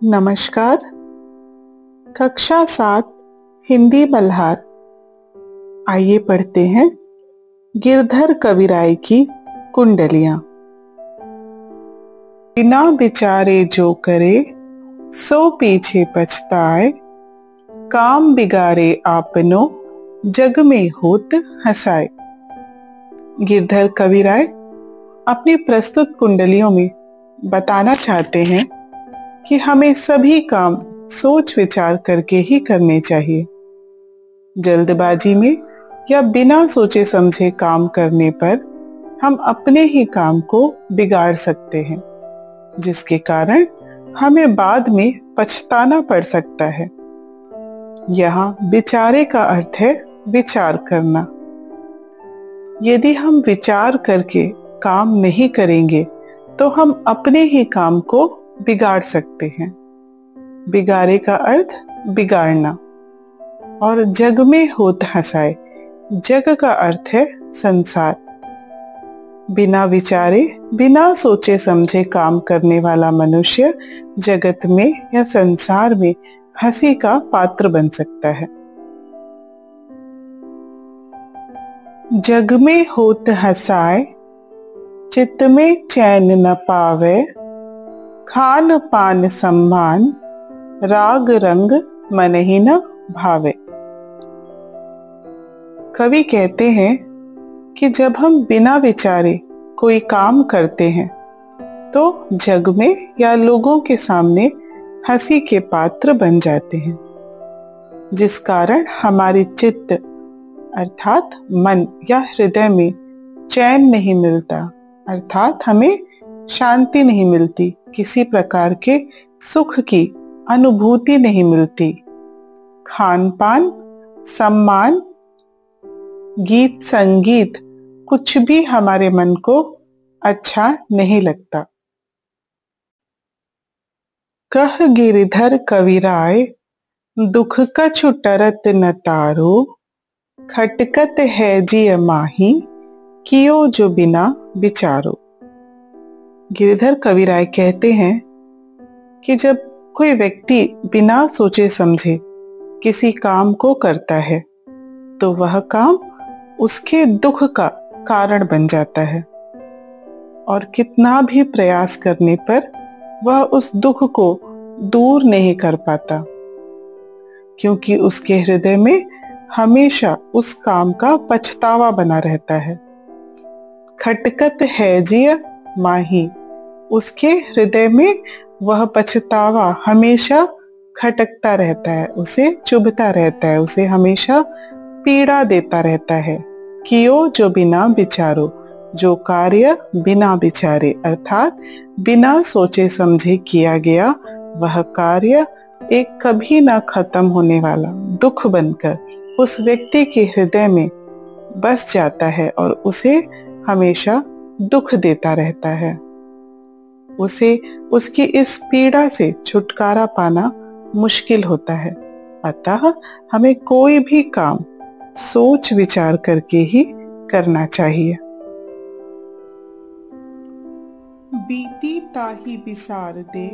नमस्कार। कक्षा 7 हिंदी मल्हार। आइए पढ़ते हैं गिरधर कविराय की कुंडलियां। बिना विचारे जो करे सो पीछे पछताए, काम बिगाड़े आपनो जग में होत हंसाए। गिरधर कविराय अपनी प्रस्तुत कुंडलियों में बताना चाहते हैं कि हमें सभी काम सोच विचार करके ही करने चाहिए। जल्दबाजी में या बिना सोचे समझे काम करने पर हम अपने ही काम को बिगाड़ सकते हैं, जिसके कारण हमें बाद में पछताना पड़ सकता है। यहाँ विचारे का अर्थ है विचार करना। यदि हम विचार करके काम नहीं करेंगे तो हम अपने ही काम को बिगाड़ सकते हैं। बिगाड़े का अर्थ बिगाड़ना। और जग में होत हंसाए, जग का अर्थ है संसार। बिना विचारे बिना सोचे समझे काम करने वाला मनुष्य जगत में या संसार में हंसी का पात्र बन सकता है। जग में होत हंसाए, चित्त में चैन न पावे, खान पान सम्मान, राग रंग मन ही न भावे। कवि कहते हैं कि जब हम बिना विचारे कोई काम करते हैं तो जग में या लोगों के सामने हंसी के पात्र बन जाते हैं, जिस कारण हमारी चित्त अर्थात मन या हृदय में चैन नहीं मिलता, अर्थात हमें शांति नहीं मिलती, किसी प्रकार के सुख की अनुभूति नहीं मिलती। खान पान, सम्मान, गीत संगीत कुछ भी हमारे मन को अच्छा नहीं लगता। कह गिरधर कविराय दुख कछु टरत न तारो, खटकत है जिय माही कियो जो बिना विचारो। गिरधर कविराय कहते हैं कि जब कोई व्यक्ति बिना सोचे समझे किसी काम को करता है तो वह काम उसके दुख का कारण बन जाता है, और कितना भी प्रयास करने पर वह उस दुख को दूर नहीं कर पाता, क्योंकि उसके हृदय में हमेशा उस काम का पछतावा बना रहता है। खटकत है जिय माही, उसके हृदय में वह पछतावा हमेशा खटकता रहता है, उसे चुभता रहता है, उसे हमेशा पीड़ा देता रहता है। कियो जो बिना विचारो, जो कार्य बिना विचारे अर्थात बिना सोचे समझे किया गया वह कार्य एक कभी ना खत्म होने वाला दुख बनकर उस व्यक्ति के हृदय में बस जाता है और उसे हमेशा दुख देता रहता है। उसे उसकी इस पीड़ा से छुटकारा पाना मुश्किल होता है। अतः हमें कोई भी काम सोच विचार करके ही करना चाहिए। बीती ताही बिसार दे,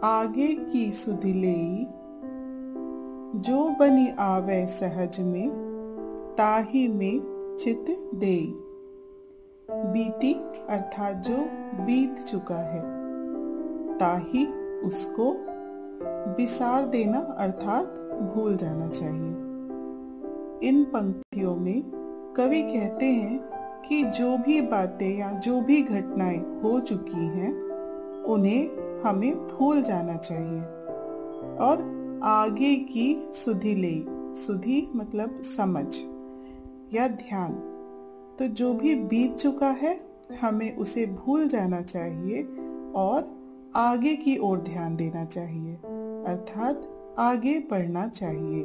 आगे की सुध लेई, जो बनी आवे सहज में, ताही में चित देई। बीती अर्थात जो बीत चुका है, ताही उसको, बिसार देना अर्थात भूल जाना चाहिए। इन पंक्तियों में कवि कहते हैं कि जो भी बातें या जो भी घटनाएं हो चुकी हैं उन्हें हमें भूल जाना चाहिए और आगे की सुधि ले, सुधि मतलब समझ या ध्यान, तो जो भी बीत चुका है हमें उसे भूल जाना चाहिए और आगे की ओर ध्यान देना चाहिए, अर्थात आगे बढ़ना चाहिए।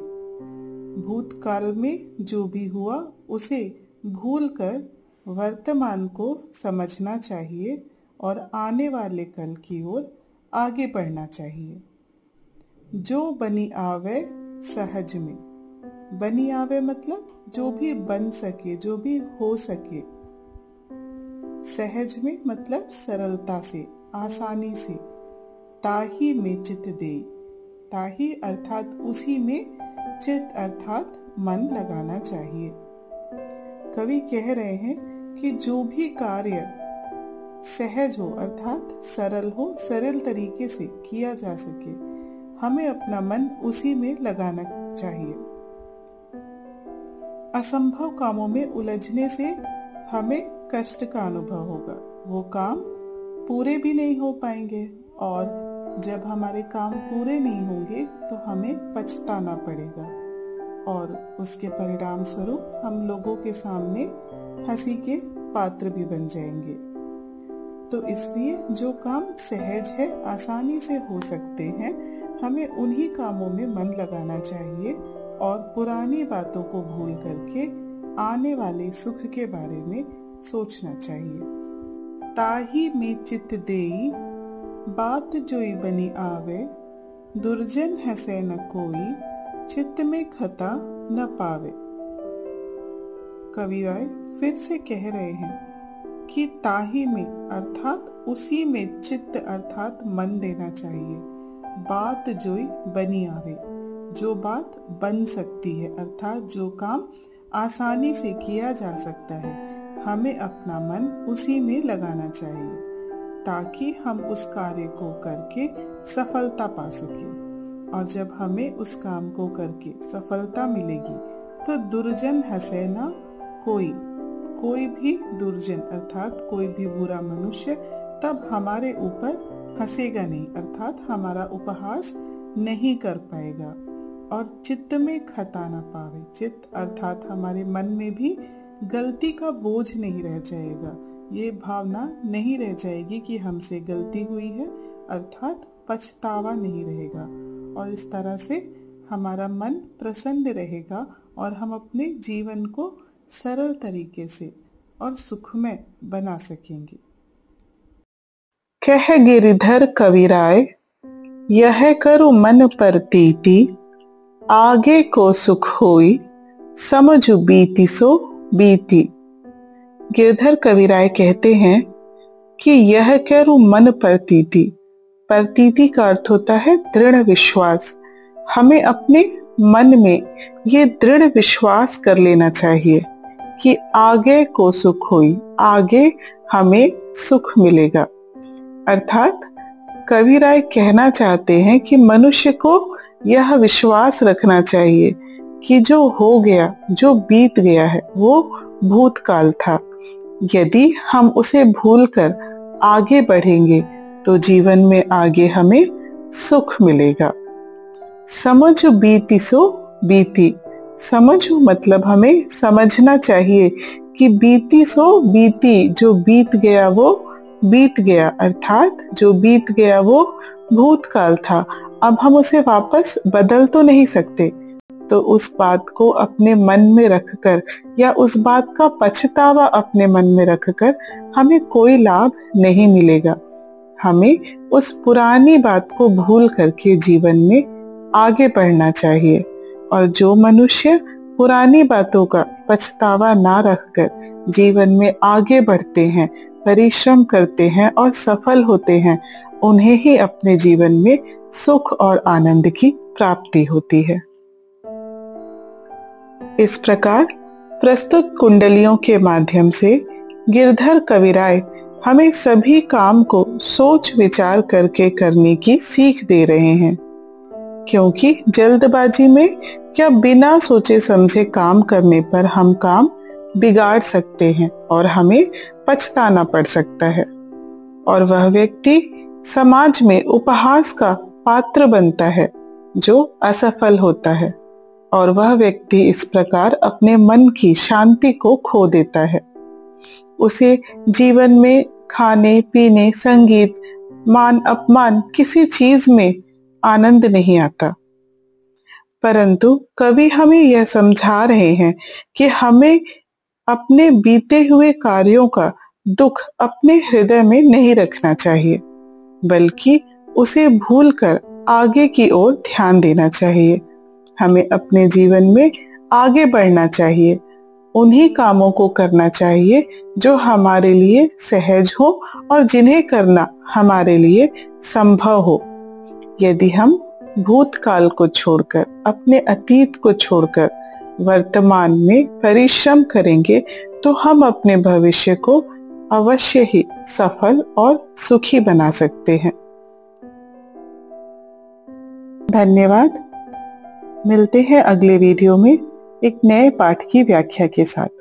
भूतकाल में जो भी हुआ उसे भूलकर वर्तमान को समझना चाहिए और आने वाले कल की ओर आगे बढ़ना चाहिए। जो बनी आवे सहज में, बनी आवे मतलब जो भी बन सके, जो भी हो सके, सहज में मतलब सरलता से, आसानी से। ताही में चित दे, ताही अर्थात उसी में, चित अर्थात मन लगाना चाहिए। कवि कह रहे हैं कि जो भी कार्य सहज हो अर्थात सरल हो, सरल तरीके से किया जा सके, हमें अपना मन उसी में लगाना चाहिए। असंभव कामों में उलझने से हमें कष्ट का अनुभव होगा, वो काम पूरे भी नहीं हो पाएंगे, और जब हमारे काम पूरे नहीं होंगे तो हमें पछताना पड़ेगा, और उसके परिणाम स्वरूप हम लोगों के सामने हंसी के पात्र भी बन जाएंगे। तो इसलिए जो काम सहज है, आसानी से हो सकते हैं, हमें उन्हीं कामों में मन लगाना चाहिए और पुरानी बातों को भूल करके आने वाले सुख के बारे में सोचना चाहिए। ताही में चित देई, बात जोई बनी आवे, दुर्जन हंसे न कोई, चित्त में खता न पावे। कवि राय फिर से कह रहे हैं कि ताही में अर्थात उसी में, चित्त अर्थात मन देना चाहिए। बात जोई बनी आवे, जो बात बन सकती है अर्थात जो काम आसानी से किया जा सकता है, हमें अपना मन उसी में लगाना चाहिए ताकि हम उस कार्य को करके सफलता पा सकें। और जब हमें उस काम को करके सफलता मिलेगी तो दुर्जन हंसे ना कोई, कोई भी दुर्जन अर्थात कोई भी बुरा मनुष्य तब हमारे ऊपर हंसेगा नहीं अर्थात हमारा उपहास नहीं कर पाएगा। और चित्त में खता ना पावे, चित्त अर्थात हमारे मन में भी गलती का बोझ नहीं रह जाएगा, ये भावना नहीं रह जाएगी कि हमसे गलती हुई है अर्थात पछतावा नहीं रहेगा। और इस तरह से हमारा मन प्रसन्न रहेगा और हम अपने जीवन को सरल तरीके से और सुखमय बना सकेंगे। कह गिरिधर कविराय, यह करु मन परतीति, आगे को सुख होई, समझु बीती सो बीती। गिरधर कविराय कहते हैं कि यह करु मन परतीति, परतीति का अर्थ होता है दृढ़ विश्वास। हमें अपने मन में ये दृढ़ विश्वास कर लेना चाहिए कि आगे को सुख होई, आगे हमें सुख मिलेगा। अर्थात कविराय कहना चाहते हैं कि मनुष्य को यह विश्वास रखना चाहिए कि जो हो गया, जो बीत गया है, वो भूतकाल था। यदि हम उसे भूलकर आगे बढ़ेंगे तो जीवन में आगे हमें सुख मिलेगा। समझ बीती सो बीती, समझ मतलब हमें समझना चाहिए कि बीती सो बीती, जो बीत गया वो बीत गया अर्थात जो बीत गया वो भूतकाल था। अब हम उसे वापस बदल तो नहीं सकते, तो उस बात को अपने मन में रखकर या उस बात का पछतावा अपने मन में रखकर हमें कोई लाभ नहीं मिलेगा। हमें उस पुरानी बात को भूल करके जीवन में आगे बढ़ना चाहिए। और जो मनुष्य पुरानी बातों का पछतावा ना रखकर जीवन में आगे बढ़ते हैं, परिश्रम करते हैं और सफल होते हैं, उन्हें ही अपने जीवन में सुख और आनंद की प्राप्ति होती है। इस प्रकार प्रस्तुत कुंडलियों के माध्यम से गिरधर कविराय हमें सभी काम को सोच विचार करके करने की सीख दे रहे हैं, क्योंकि जल्दबाजी में या बिना सोचे समझे काम करने पर हम काम बिगाड़ सकते हैं और हमें पछताना पड़ सकता है, और वह व्यक्ति समाज में उपहास का पात्र बनता है जो असफल होता है, और वह व्यक्ति इस प्रकार अपने मन की शांति को खो देता है। उसे जीवन में खाने पीने, संगीत, मान अपमान किसी चीज में आनंद नहीं आता। परंतु कवि हमें यह समझा रहे हैं कि हमें अपने बीते हुए कार्यों का दुख अपने हृदय में नहीं रखना चाहिए, बल्कि उसे भूलकर आगे की ओर ध्यान देना चाहिए। हमें अपने जीवन में आगे बढ़ना चाहिए, उन्हीं कामों को करना चाहिए जो हमारे लिए सहज हो और जिन्हें करना हमारे लिए संभव हो। यदि हम भूतकाल को छोड़कर, अपने अतीत को छोड़कर वर्तमान में परिश्रम करेंगे तो हम अपने भविष्य को अवश्य ही सफल और सुखी बना सकते हैं। धन्यवाद। मिलते हैं अगले वीडियो में एक नए पाठ की व्याख्या के साथ।